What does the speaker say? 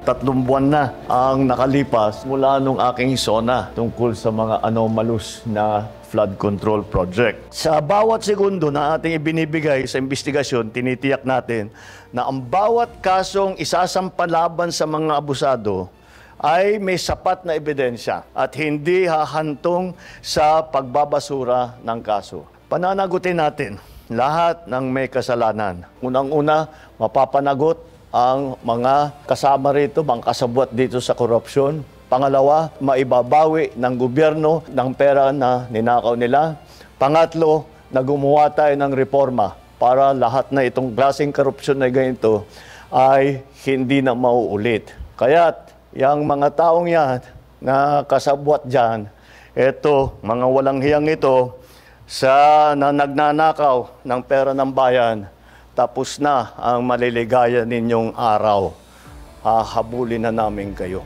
3 buwan na ang nakalipas mula nung aking SONA tungkol sa mga anomalous na flood control project. Sa bawat segundo na ating ibinibigay sa investigasyon, tinitiyak natin na ang bawat kasong isasampalaban sa mga abusado ay may sapat na ebidensya at hindi hahantong sa pagbabasura ng kaso. Pananagutin natin lahat ng may kasalanan. Unang-una, mapapanagot ang mga kasama rito, mga kasabwat dito sa korupsyon. Pangalawa, maibabawi ng gobyerno ng pera na ninakaw nila. Pangatlo, na gumawa tayo ng reforma para lahat na itong klaseng korupsyon na ganito ay hindi na mauulit. Kaya't, yung mga taong yan na kasabwat dyan, eto, mga walang hiyang ito, na nagnanakaw ng pera ng bayan, tapos na ang maliligaya ninyong araw. Hahabulin na namin kayo.